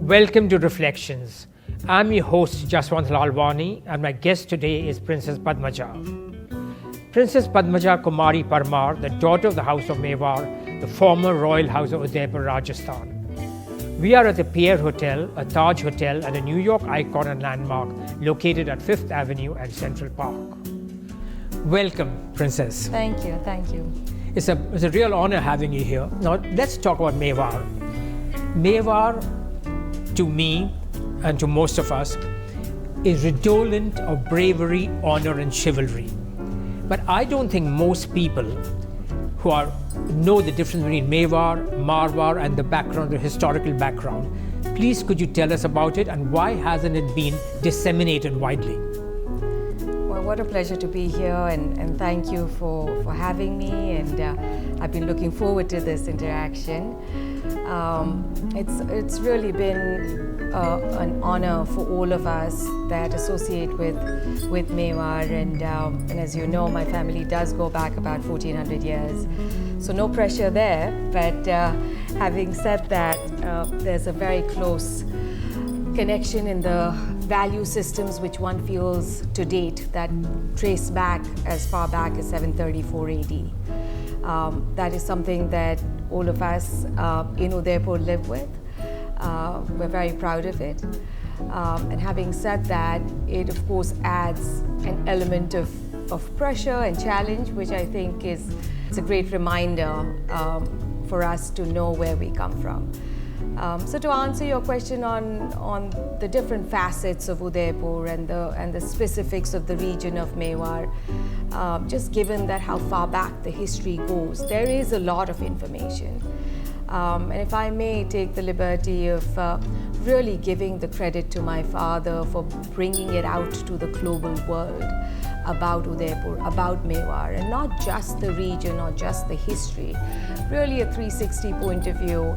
Welcome to Reflections. I'm your host Jaswant Lalwani and my guest today is Princess Padmaja. Princess Padmaja Kumari Parmar, the daughter of the House of Mewar, the former royal house of Udaipur, Rajasthan. We are at the Pierre Hotel, a Taj Hotel and a New York icon and landmark located at 5th Avenue and Central Park. Welcome, Princess. Thank you, thank you. It's a real honor having you here. Now, let's talk about Mewar. Mewar, to me and to most of us, is redolent of bravery, honor, and chivalry. But I don't think most people who know the difference between Mewar, Marwar, and the background, the historical background. Please, could you tell us about it and why hasn't it been disseminated widely? Well, what a pleasure to be here, and thank you for having me. And I've been looking forward to this interaction. It's really been an honor for all of us that associate with Mewar, and as you know, my family does go back about 1400 years, so no pressure there. But having said that, there's a very close connection in the value systems which one feels to date that trace back as far back as 734 AD. That is something that all of us in Udaipur live with. We're very proud of it. And having said that, it of course adds an element of pressure and challenge, which I think it's a great reminder for us to know where we come from. So to answer your question on the different facets of Udaipur and the specifics of the region of Mewar, just given that how far back the history goes, there is a lot of information. And if I may take the liberty of really giving the credit to my father for bringing it out to the global world about Udaipur, about Mewar, and not just the region or just the history, really a 360 point of view.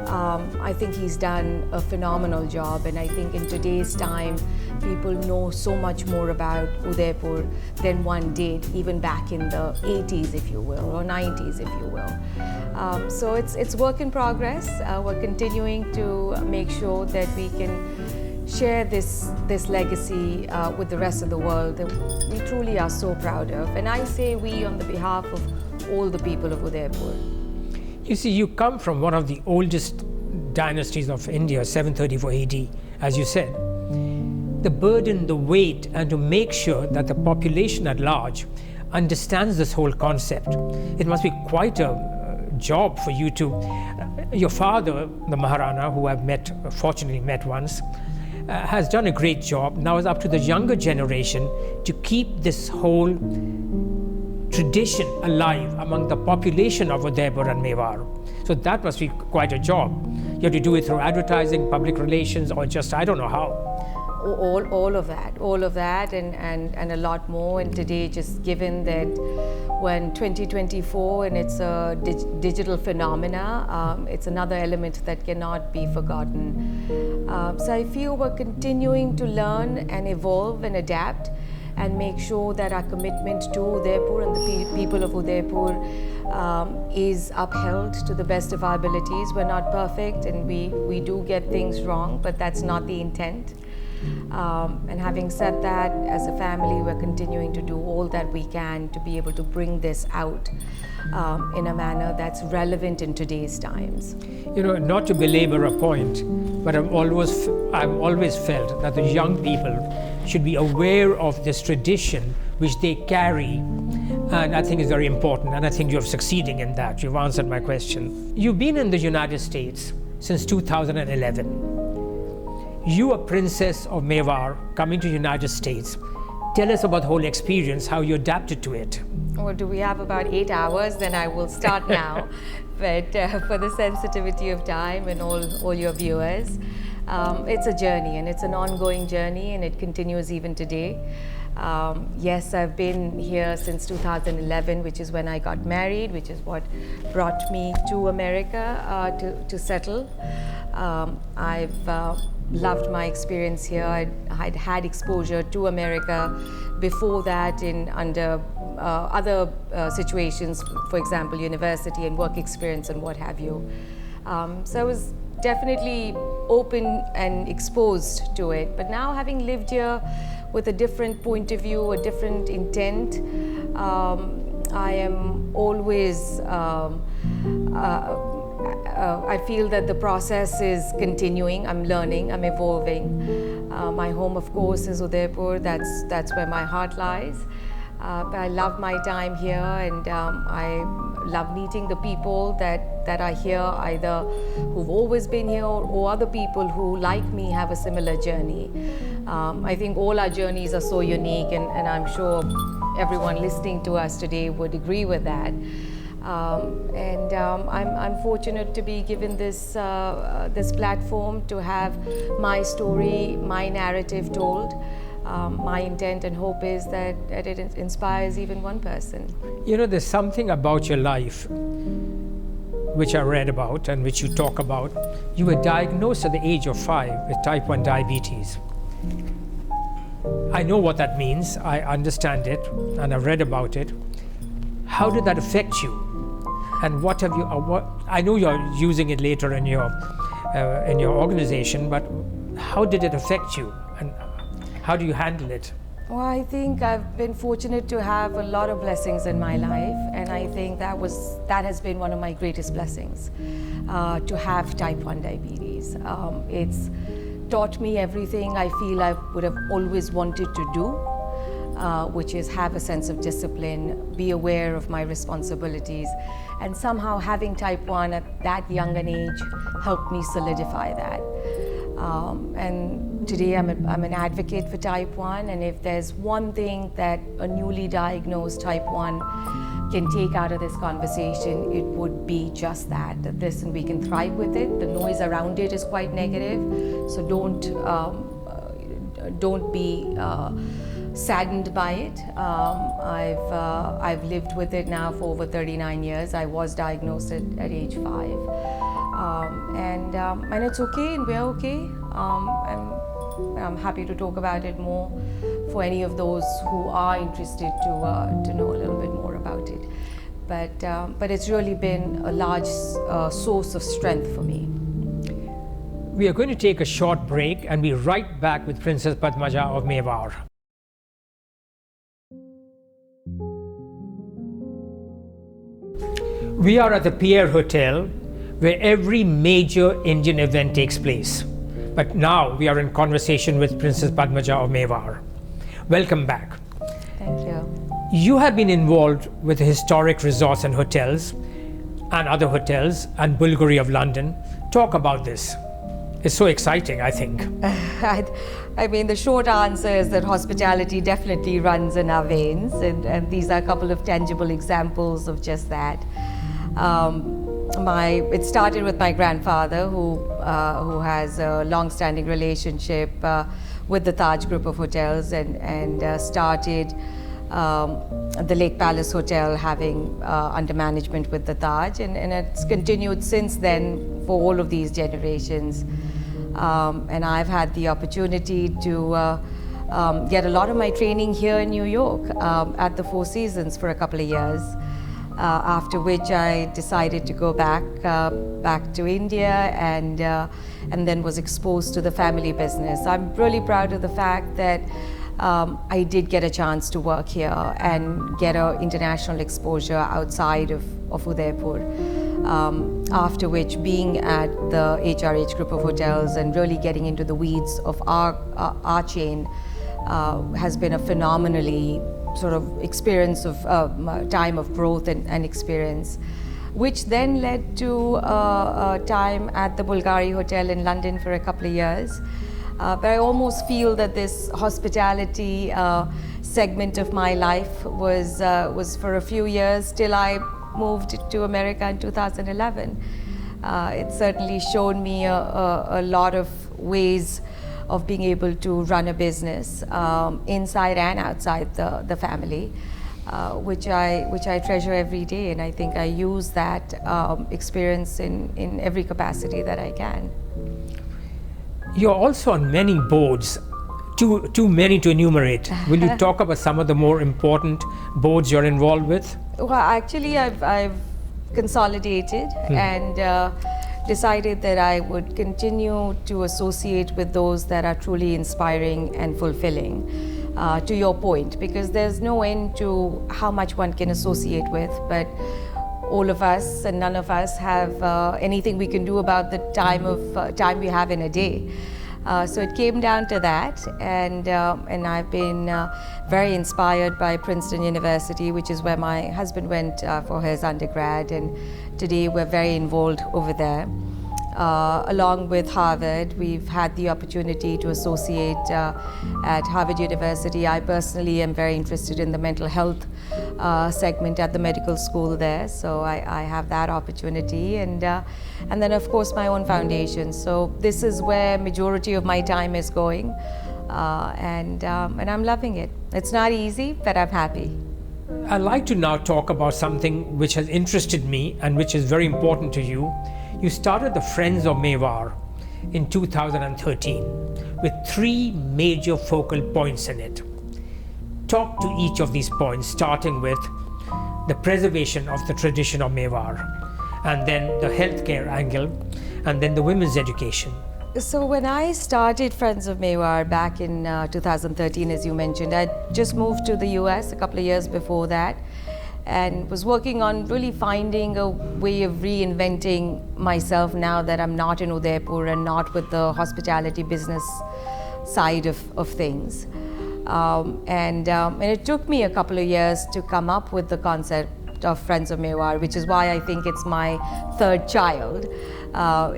I think he's done a phenomenal job, and I think in today's time people know so much more about Udaipur than one did even back in the 80s, if you will, or 90s, if you will. So it's work in progress. We're continuing to make sure that we can share this legacy with the rest of the world that we truly are so proud of. And I say we on the behalf of all the people of Udaipur. You see, you come from one of the oldest dynasties of India, 734 AD, as you said. The burden, the weight, and to make sure that the population at large understands this whole concept. It must be quite a job for you to, your father, the Maharana, who I've fortunately met once, has done a great job. Now it's up to the younger generation to keep this whole tradition alive among the population of Udaipur and Mewar. So that must be quite a job. You have to do it through advertising, public relations, or just, I don't know how. All of that and a lot more. And today, just given that when 2024 and it's a digital phenomena, it's another element that cannot be forgotten. So I feel we're continuing to learn and evolve and adapt and make sure that our commitment to Udaipur and the people of Udaipur is upheld to the best of our abilities. We're not perfect, and we do get things wrong, but that's not the intent. And having said that, as a family, we're continuing to do all that we can to be able to bring this out in a manner that's relevant in today's times. You know, not to belabor a point, but I've always felt that the young people should be aware of this tradition which they carry, and I think is very important, and I think you're succeeding in that. You've answered my question. You've been in the United States since 2011. You, a princess of Mewar, coming to the United States. Tell us about the whole experience, how you adapted to it. Well, do we have about 8 hours? Then I will start now. But for the sensitivity of time and all your viewers, it's a journey, and it's an ongoing journey, and it continues even today. Yes, I've been here since 2011, which is when I got married, which is what brought me to America to settle. I've loved my experience here. I'd had exposure to America before that under other situations, for example, university and work experience and what have you. So I was definitely open and exposed to it. But now, having lived here with a different point of view, a different intent, I am always, I feel that the process is continuing. I'm learning, I'm evolving. My home, of course, is Udaipur. That's where my heart lies. But I love my time here, and I love meeting the people that are here, either who've always been here or other people who, like me, have a similar journey. I think all our journeys are so unique, and I'm sure everyone listening to us today would agree with that. I'm fortunate to be given this platform to have my story, my narrative told. My intent and hope is that it inspires even one person. You know, there's something about your life which I read about and which you talk about. You were diagnosed at the age of 5 with type 1 diabetes. I know what that means, I understand it, and I've read about it. How did that affect you? And what have you, I know you're using it later in your organization, but how did it affect you? And how do you handle it? Well, I think I've been fortunate to have a lot of blessings in my life, and I think that has been one of my greatest blessings, to have type 1 diabetes. It's taught me everything I feel I would have always wanted to do, which is have a sense of discipline, be aware of my responsibilities, and somehow having type 1 at that young an age helped me solidify that. And today I'm an advocate for type 1, and if there's one thing that a newly diagnosed type 1 can take out of this conversation, it would be just that listen, we can thrive with it. The noise around it is quite negative, so don't be saddened by it. I've lived with it now for over 39 years. I was diagnosed at age 5. And it's okay, and we're okay. I'm happy to talk about it more for any of those who are interested to know a little bit more about it. But it's really been a large source of strength for me. We are going to take a short break and be right back with Princess Padmaja of Mewar. We are at the Pierre Hotel, where every major Indian event takes place. But now we are in conversation with Princess Padmaja of Mewar. Welcome back. Thank you. You have been involved with the historic resorts and hotels and other hotels and Bulgari of London. Talk about this. It's so exciting, I think. I mean, the short answer is that hospitality definitely runs in our veins, and these are a couple of tangible examples of just that. It started with my grandfather, who has a long-standing relationship with the Taj Group of hotels, and started the Lake Palace Hotel having under management with the Taj, and it's continued since then for all of these generations. And I've had the opportunity to get a lot of my training here in New York at the Four Seasons for a couple of years. After which I decided to go back to India, and then was exposed to the family business. I'm really proud of the fact that I did get a chance to work here and get an international exposure outside of Udaipur. After which, being at the HRH group of hotels and really getting into the weeds of our chain has been a phenomenally sort of experience of time of growth and experience, which then led to time at the Bulgari Hotel in London for a couple of years. But I almost feel that this hospitality segment of my life was for a few years till I moved to America in 2011. It's certainly shown me a lot of ways of being able to run a business inside and outside the family, which I treasure every day, and I think I use that experience in every capacity that I can. You're also on many boards, too many to enumerate. Will you talk about some of the more important boards you're involved with? Well, actually, I've consolidated, and decided that I would continue to associate with those that are truly inspiring and fulfilling. To your point, because there's no end to how much one can associate with, but all of us and none of us have anything we can do about the time we have in a day. So it came down to that, and I've been very inspired by Princeton University, which is where my husband went for his undergrad, and today we're very involved over there. Along with Harvard, we've had the opportunity to associate at Harvard University. I personally am very interested in the mental health segment at the medical school there, so I have that opportunity, and then of course my own foundation. So this is where majority of my time is going, and I'm loving it. It's not easy, but I'm happy. I'd like to now talk about something which has interested me and which is very important to you. You started the Friends of Mewar in 2013 with 3 major focal points in it. Talk to each of these points, starting with the preservation of the tradition of Mewar, and then the healthcare angle, and then the women's education. So when I started Friends of Mewar back in 2013, as you mentioned, I just moved to the US a couple of years before that, and was working on really finding a way of reinventing myself now that I'm not in Udaipur and not with the hospitality business side of things. And it took me a couple of years to come up with the concept of Friends of Mewar, which is why I think it's my 3rd child.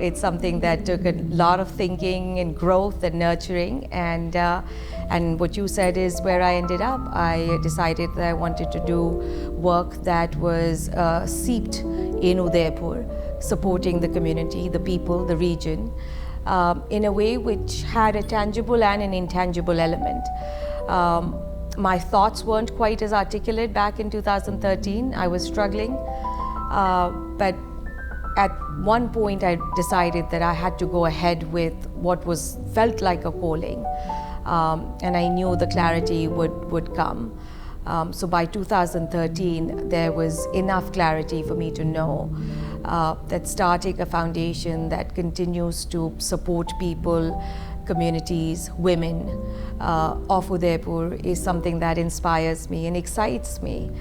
It's something that took a lot of thinking and growth and nurturing, and what you said is where I ended up. I decided that I wanted to do work that was seeped in Udaipur, supporting the community, the people, the region, in a way which had a tangible and an intangible element. My thoughts weren't quite as articulate back in 2013. I was struggling, but at one point I decided that I had to go ahead with what felt like a calling, and I knew the clarity would come. So by 2013 there was enough clarity for me to know that starting a foundation that continues to support people, communities, women of Udaipur is something that inspires me and excites me.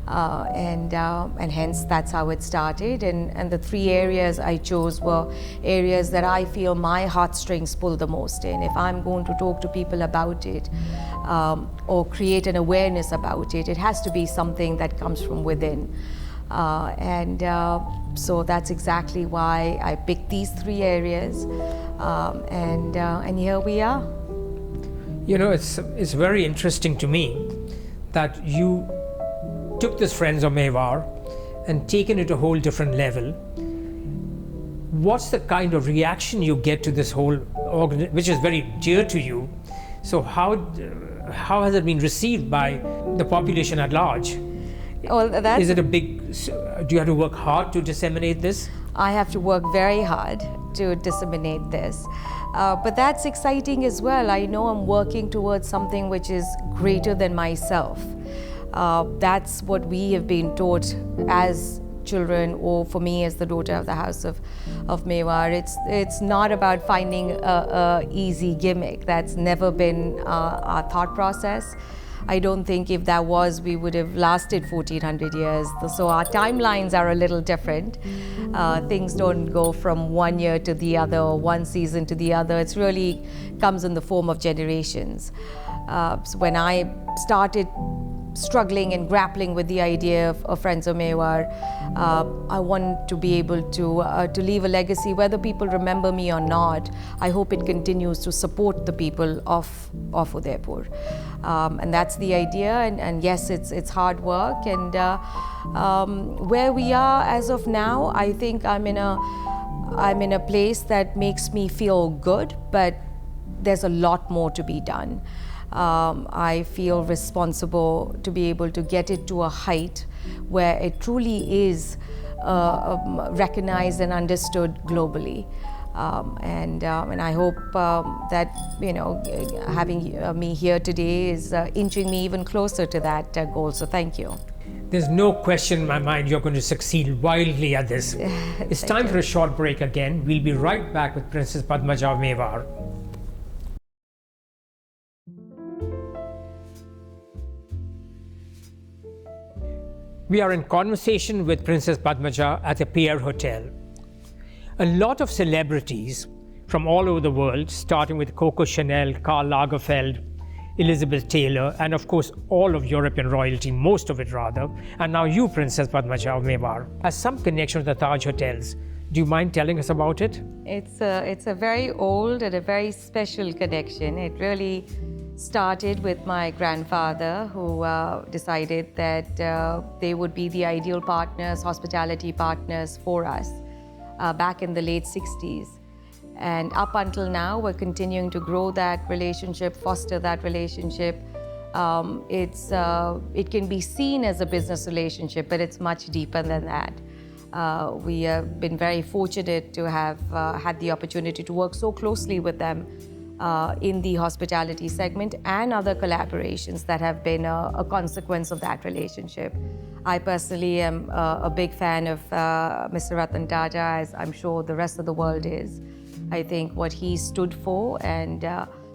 And hence that's how it started, and the 3 areas I chose were areas that I feel my heartstrings pull the most in. If I'm going to talk to people about it or create an awareness about it, it has to be something that comes from within. So that's exactly why I picked these 3 areas, and here we are. You know, it's very interesting to me that you took this Friends of Mewar and taken it to a whole different level. What's the kind of reaction you get to this whole organization, which is very dear to you? So how has it been received by the population at large? Well, is it a big, do you have to work hard to disseminate this? I have to work very hard to disseminate this. But that's exciting as well. I know I'm working towards something which is greater than myself. That's what we have been taught as children, or for me as the daughter of the House of Mewar. It's not about finding a easy gimmick. That's never been our thought process. I don't think if that was, we would have lasted 1400 years. So our timelines are a little different. Things don't go from one year to the other or one season to the other. It really comes in the form of generations. So when I started struggling and grappling with the idea of Friends of Mewar, I want to be able to leave a legacy, whether people remember me or not. I hope it continues to support the people of Udaipur, and that's the idea. And yes, it's hard work, and where we are as of now, I think I'm in a place that makes me feel good, but there's a lot more to be done. I feel responsible to be able to get it to a height where it truly is recognized and understood globally. And I hope that, having me here today is inching me even closer to that goal. So thank you. There's no question in my mind you're going to succeed wildly at this. It's time for a short break again. We'll be right back with Princess Padmaja Mewar. We are in conversation with Princess Padmaja at the Pierre Hotel. A lot of celebrities from all over the world, starting with Coco Chanel, Karl Lagerfeld, Elizabeth Taylor, and of course all of European royalty, most of it rather, and now you, Princess Padmaja Mewar, has some connection with the Taj Hotels. Do you mind telling us about it? It's a very old and a very special connection. It really started with my grandfather, who decided that they would be the ideal partners, hospitality partners for us back in the late 60s. And up until now, we're continuing to grow that relationship, foster that relationship. It can be seen as a business relationship, but it's much deeper than that. We have been very fortunate to have had the opportunity to work so closely with them in the hospitality segment and other collaborations that have been a consequence of that relationship. I personally am a big fan of Mr. Ratan Tata, as I'm sure the rest of the world is. I think what he stood for and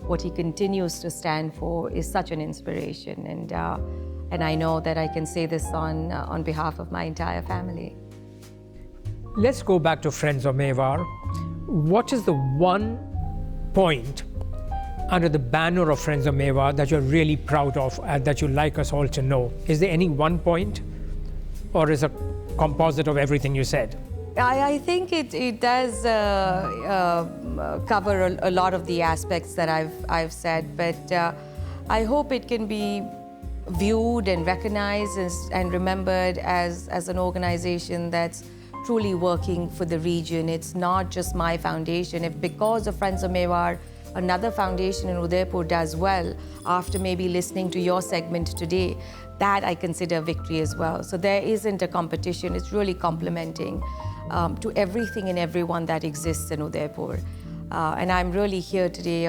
what he continues to stand for is such an inspiration. And I know that I can say this on behalf of my entire family. Let's go back to Friends of Mewar. What is the one point under the banner of Friends of Mewar that you're really proud of and that you'd like us all to know? Is there any one point, or is it a composite of everything you said? I think it does cover a lot of the aspects that I've said, but I hope it can be viewed and recognized and remembered as an organization that's truly working for the region. It's not just my foundation. If because of Friends of Mewar, another foundation in Udaipur does well, after maybe listening to your segment today, that I consider victory as well. So there isn't a competition. It's really complementing to everything and everyone that exists in Udaipur. And I'm really here today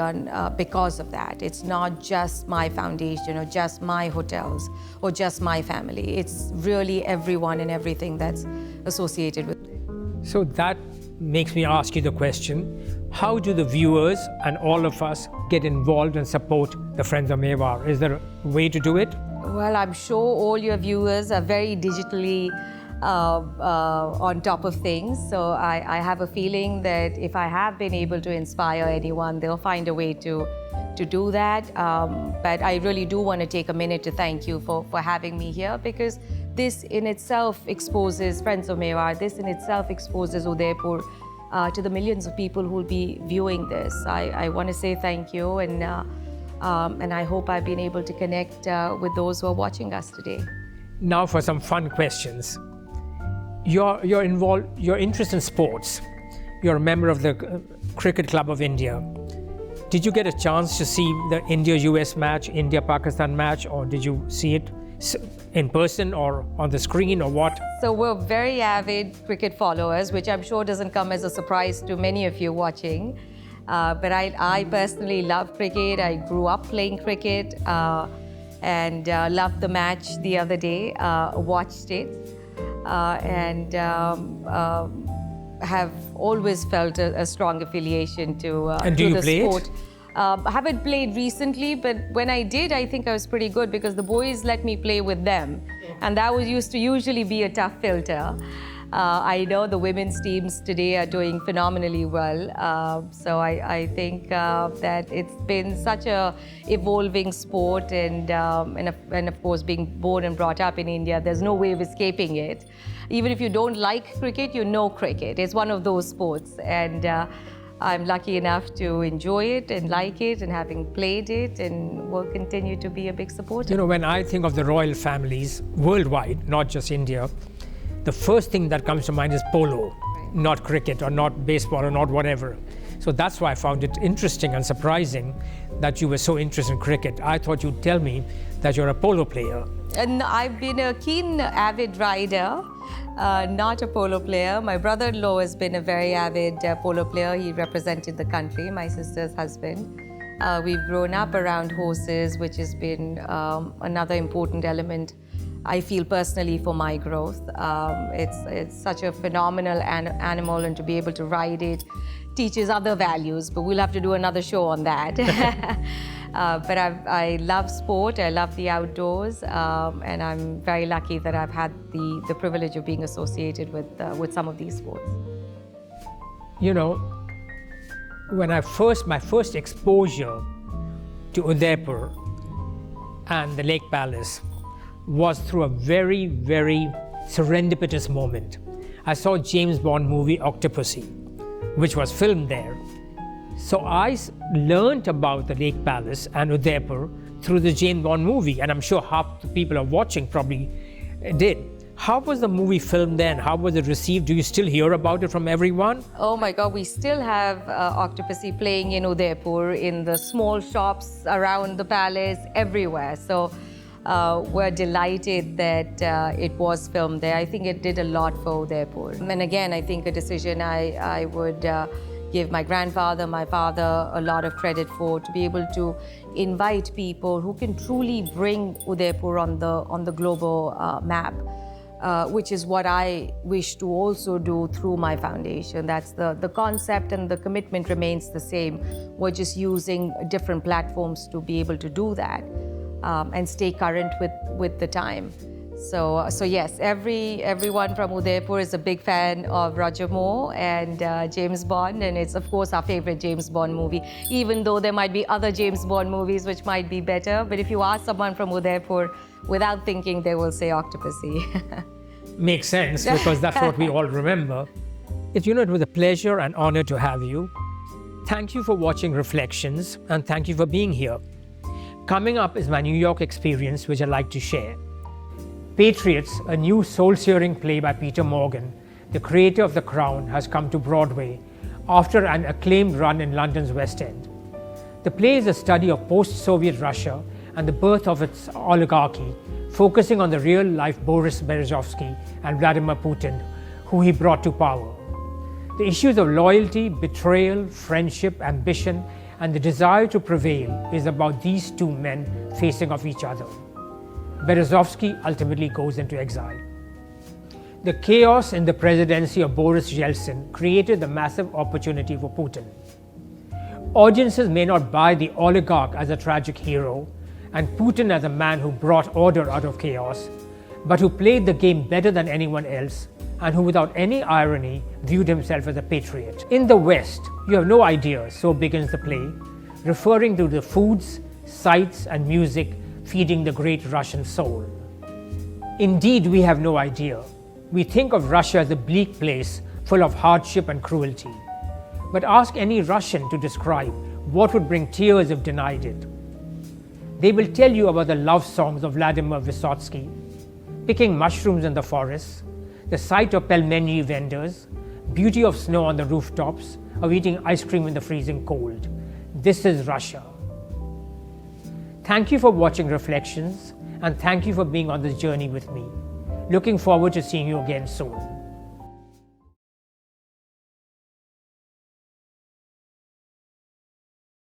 because of that. It's not just my foundation or just my hotels or just my family. It's really everyone and everything that's associated with it. So that makes me ask you the question, how do the viewers and all of us get involved and support the Friends of Mewar? Is there a way to do it? Well, I'm sure all your viewers are very digitally on top of things. So I have a feeling that if I have been able to inspire anyone, they'll find a way to do that. But I really do want to take a minute to thank you for having me here, because this in itself exposes Friends of Mewar, this in itself exposes Udaipur to the millions of people who will be viewing this. I want to say thank you, and I hope I've been able to connect with those who are watching us today. Now for some fun questions. Your interest in sports. You're a member of the Cricket Club of India. Did you get a chance to see the India-US match, India-Pakistan match, or did you see it in person or on the screen or what? So we're very avid cricket followers, which I'm sure doesn't come as a surprise to many of you watching. But I personally love cricket. I grew up playing cricket and loved the match the other day, watched it, and have always felt a strong affiliation to the sport. I haven't played recently, but when I did, I think I was pretty good because the boys let me play with them. And that used to usually be a tough filter. I know the women's teams today are doing phenomenally well. So I think that it's been such a evolving sport, and of course being born and brought up in India, there's no way of escaping it. Even if you don't like cricket, you know cricket. It's one of those sports, and I'm lucky enough to enjoy it and like it, and having played it, and will continue to be a big supporter. You know, when I think of the royal families worldwide, not just India, the first thing that comes to mind is polo, not cricket or not baseball or not whatever. So that's why I found it interesting and surprising that you were so interested in cricket. I thought you'd tell me that you're a polo player. And I've been a keen, avid rider, not a polo player. My brother-in-law has been a very avid polo player. He represented the country, my sister's husband. We've grown up around horses, which has been another important element I feel personally for my growth. It's such a phenomenal animal, and to be able to ride it teaches other values, but we'll have to do another show on that. But I love sport, I love the outdoors, and I'm very lucky that I've had the privilege of being associated with some of these sports. You know, when my first exposure to Udaipur and the Lake Palace was through a very, very serendipitous moment. I saw James Bond movie Octopussy, which was filmed there. So I learned about the Lake Palace and Udaipur through the James Bond movie, and I'm sure half the people are watching probably did. How was the movie filmed then? How was it received? Do you still hear about it from everyone? Oh my God, we still have Octopussy playing in Udaipur, in the small shops around the palace, everywhere. So we're delighted that it was filmed there. I think it did a lot for Udaipur. And again, I think a decision I would give my grandfather, my father a lot of credit for, to be able to invite people who can truly bring Udaipur on the global map. Which is what I wish to also do through my foundation. That's the concept, and the commitment remains the same. We're just using different platforms to be able to do that and stay current with the time. So yes, everyone from Udaipur is a big fan of Roger Moore and James Bond, and it's of course our favorite James Bond movie, even though there might be other James Bond movies which might be better. But if you ask someone from Udaipur, without thinking, they will say Octopussy. Makes sense, because that's what we all remember. It was a pleasure and honor to have you. Thank you for watching Reflections, and thank you for being here. Coming up is my New York experience, which I'd like to share. Patriots, a new soul-searing play by Peter Morgan, the creator of The Crown, has come to Broadway after an acclaimed run in London's West End. The play is a study of post-Soviet Russia and the birth of its oligarchy, focusing on the real-life Boris Berezovsky and Vladimir Putin, who he brought to power. The issues of loyalty, betrayal, friendship, ambition, and the desire to prevail is about these two men facing off each other. Berezovsky ultimately goes into exile. The chaos in the presidency of Boris Yeltsin created the massive opportunity for Putin. Audiences may not buy the oligarch as a tragic hero and Putin as a man who brought order out of chaos, but who played the game better than anyone else and who, without any irony, viewed himself as a patriot. In the West, you have no idea, so begins the play, referring to the foods, sights, and music feeding the great Russian soul. Indeed, we have no idea. We think of Russia as a bleak place full of hardship and cruelty. But ask any Russian to describe what would bring tears if denied it. They will tell you about the love songs of Vladimir Vysotsky, picking mushrooms in the forests, the sight of pelmeni vendors, beauty of snow on the rooftops, or eating ice cream in the freezing cold. This is Russia. Thank you for watching Reflections, and thank you for being on this journey with me. Looking forward to seeing you again soon.